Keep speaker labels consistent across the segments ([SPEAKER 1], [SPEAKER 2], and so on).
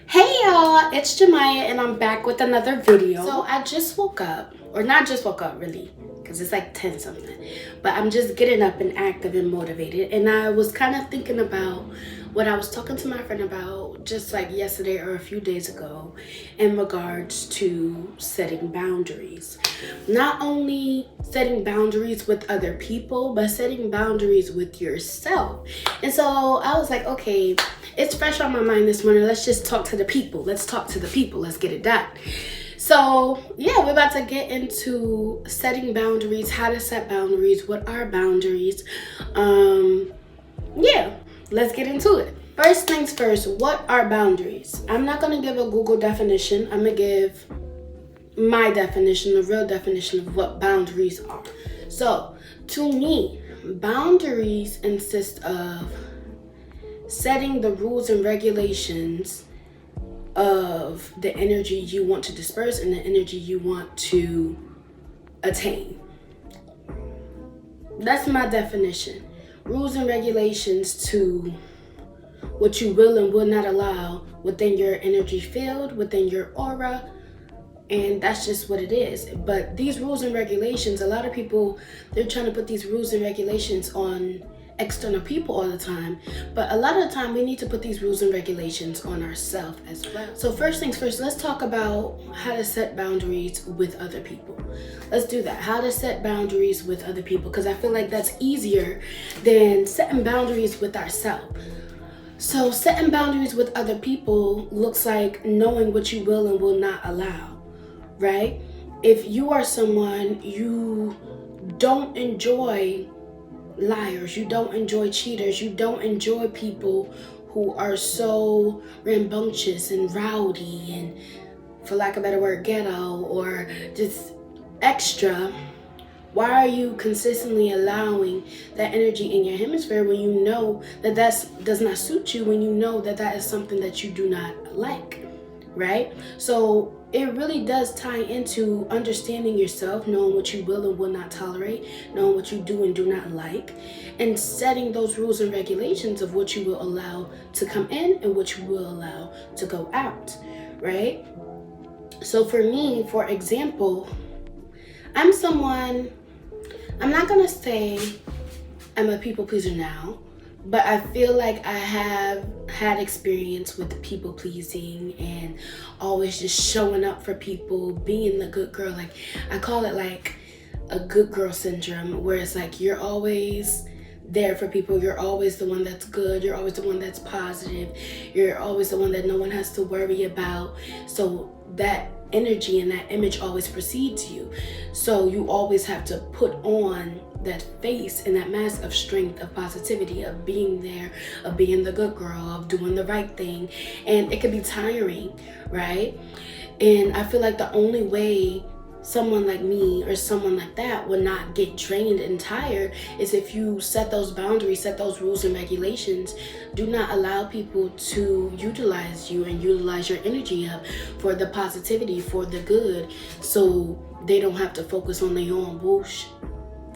[SPEAKER 1] Hey y'all, it's ja.miah and I'm back with another video. So I just woke up, or not just woke up really, because it's like 10 something, but I'm just getting up and active and motivated. And I was kind of thinking about what I was talking to my friend about just like yesterday or a few days ago in regards to setting boundaries. Not only setting boundaries with other people, but setting boundaries with yourself. And so I was like, okay, it's fresh on my mind this morning. Let's just talk to the people. Let's talk to the people. Let's get it done. So yeah, we're about to get into setting boundaries, how to set boundaries, what are boundaries. Yeah, let's get into it. First things first, what are boundaries? I'm not gonna give a Google definition. I'm gonna give my definition, the real definition of what boundaries are. So to me, boundaries consist of setting the rules and regulations of the energy you want to disperse and the energy you want to attain. That's my definition. Rules and regulations to what you will and will not allow within your energy field, within your aura, and that's just what it is. But these rules and regulations, a lot of people, they're trying to put these rules and regulations on external people all the time, but a lot of the time we need to put these rules and regulations on ourselves as well. So first things first, let's talk about how to set boundaries with other people. Let's do that. How to set boundaries with other people, because I feel like that's easier than setting boundaries with ourselves. So setting boundaries with other people looks like knowing what you will and will not allow, right? If you are someone, you don't enjoy liars, you don't enjoy cheaters, you don't enjoy people who are so rambunctious and rowdy and, for lack of a better word, ghetto or just extra, why are you consistently allowing that energy in your hemisphere when you know that does not suit you, when you know that that is something that you do not like, right? So it really does tie into understanding yourself, knowing what you will and will not tolerate, knowing what you do and do not like, and setting those rules and regulations of what you will allow to come in and what you will allow to go out, right? So for me, for example, I'm not gonna say I'm a people pleaser now, but I feel like I have had experience with people pleasing and always just showing up for people, being the good girl. Like, I call it like a good girl syndrome, where it's like you're always there for people. You're always the one that's good. You're always the one that's positive. You're always the one that no one has to worry about. So that energy and that image always precedes you. So you always have to put on that face and that mask of strength, of positivity, of being there, of being the good girl, of doing the right thing. And it can be tiring, right? And I feel like the only way someone like me or someone like that would not get drained and tired is if you set those boundaries, set those rules and regulations. Do not allow people to utilize you and utilize your energy up for the positivity, for the good, so they don't have to focus on their own bullshit,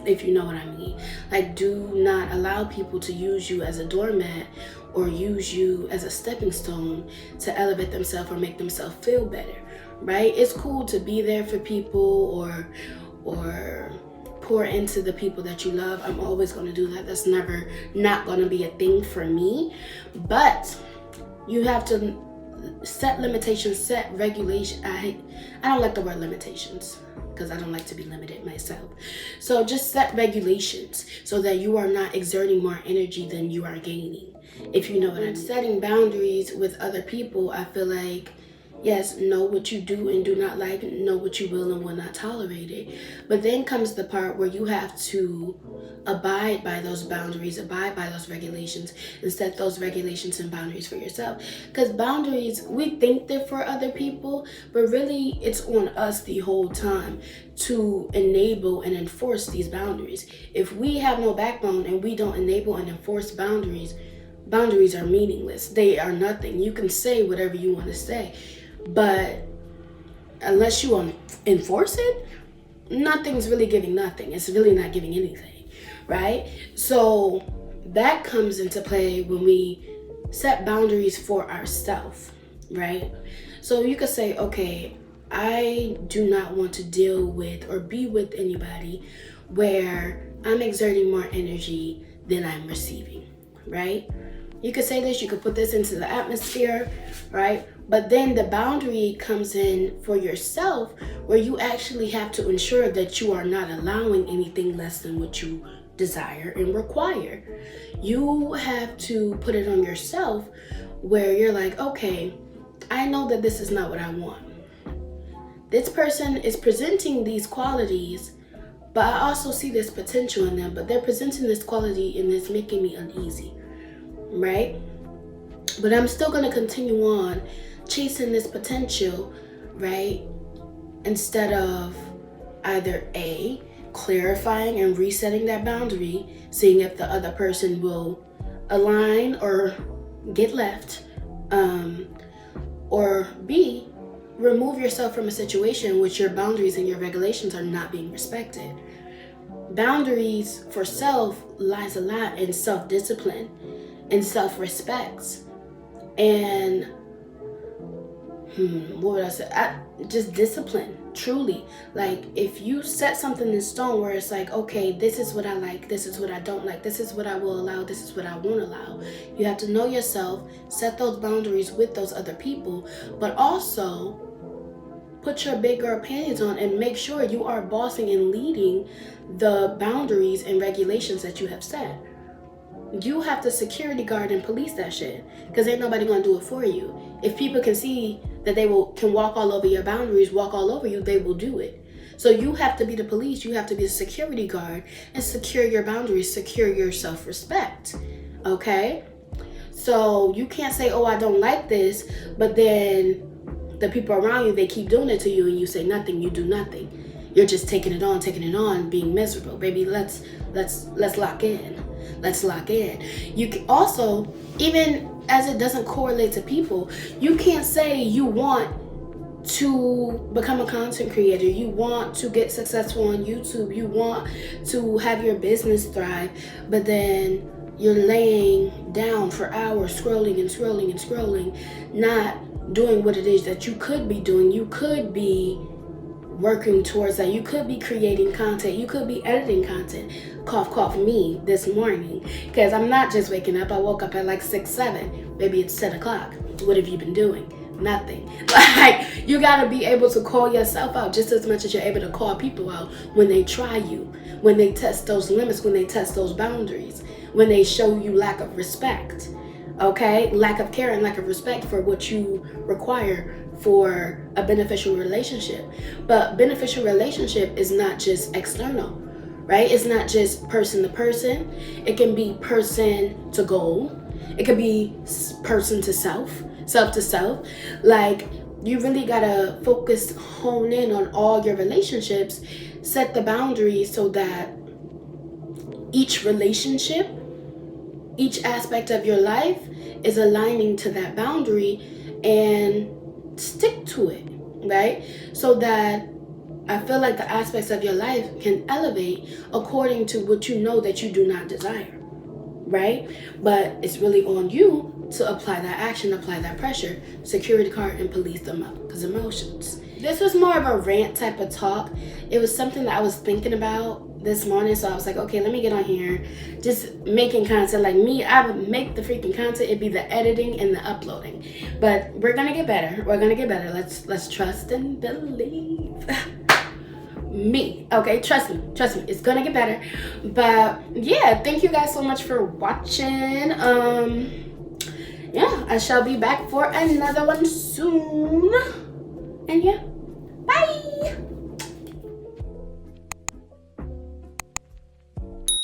[SPEAKER 1] if you know what I mean. Like, do not allow people to use you as a doormat or use you as a stepping stone to elevate themselves or make themselves feel better, right? It's cool to be there for people or pour into the people that you love. I'm always going to do that. That's never not going to be a thing for me. But you have to set limitations, set regulation. I don't like the word limitations because I don't like to be limited myself. So just set regulations so that you are not exerting more energy than you are gaining, if you know what I mean. Setting boundaries with other people, I feel like, yes, know what you do and do not like, know what you will and will not tolerate it. But then comes the part where you have to abide by those boundaries, abide by those regulations, and set those regulations and boundaries for yourself. Because boundaries, we think they're for other people, but really it's on us the whole time to enable and enforce these boundaries. If we have no backbone and we don't enable and enforce boundaries, boundaries are meaningless. They are nothing. You can say whatever you want to say, but unless you enforce it, nothing's really giving nothing. It's really not giving anything, right? So that comes into play when we set boundaries for ourselves. right? So you could say, okay, I do not want to deal with or be with anybody where I'm exerting more energy than I'm receiving, right? You could say this, you could put this into the atmosphere, right? But then the boundary comes in for yourself where you actually have to ensure that you are not allowing anything less than what you desire and require. You have to put it on yourself where you're like, okay, I know that this is not what I want. This person is presenting these qualities, but I also see this potential in them, but they're presenting this quality and it's making me uneasy, right? But I'm still going to continue on chasing this potential, right? Instead of either A, clarifying and resetting that boundary, seeing if the other person will align or get left, or B, remove yourself from a situation in which your boundaries and your regulations are not being respected. Boundaries for self lies a lot in self-discipline and self-respect. And what would I say? Just discipline, truly. Like, if you set something in stone where it's like, okay, this is what I like, this is what I don't like, this is what I will allow, this is what I won't allow. You have to know yourself, set those boundaries with those other people, but also put your big girl panties on and make sure you are bossing and leading the boundaries and regulations that you have set. You have to security guard and police that shit, because ain't nobody gonna do it for you. If people can see that they can walk all over your boundaries, walk all over you, they will do it. So you have to be the police, you have to be the security guard and secure your boundaries, secure your self-respect, okay? So you can't say, oh, I don't like this, but then the people around you, they keep doing it to you and you say nothing, you do nothing. You're just taking it on, being miserable. Baby, let's lock in. Let's lock in. You can also, even as it doesn't correlate to people, you can't say you want to become a content creator, you want to get successful on YouTube, you want to have your business thrive, but then you're laying down for hours scrolling, not doing what it is that you could be doing. You could be working towards that. You could be creating content. You could be editing content. Cough, cough, me this morning. Because I'm not just waking up. I woke up at like 6, 7. Maybe it's 10 o'clock. What have you been doing? Nothing. Like, you got to be able to call yourself out just as much as you're able to call people out when they try you, when they test those limits, when they test those boundaries, when they show you lack of respect. Okay? Lack of care and lack of respect for what you require for a beneficial relationship. But beneficial relationship is not just external, right? It's not just person to person. It can be person to goal. It could be person to self to self. Like, you really gotta focus, hone in on all your relationships, set the boundaries so that each relationship, each aspect of your life is aligning to that boundary, and stick to it, right? So that I feel like the aspects of your life can elevate according to what you know that you do not desire, right? But it's really on you to apply that action, apply that pressure, security guard and police them up, because emotions. This was more of a rant type of talk. It was something that I was thinking about this morning, so I was like, okay, let me get on here, just making content. Like me, I would make the freaking content. It'd be the editing and the uploading, but we're gonna get better. Let's trust and believe. Me, okay, trust me, it's gonna get better. But yeah, thank you guys so much for watching. Yeah, I shall be back for another one soon, and yeah, bye.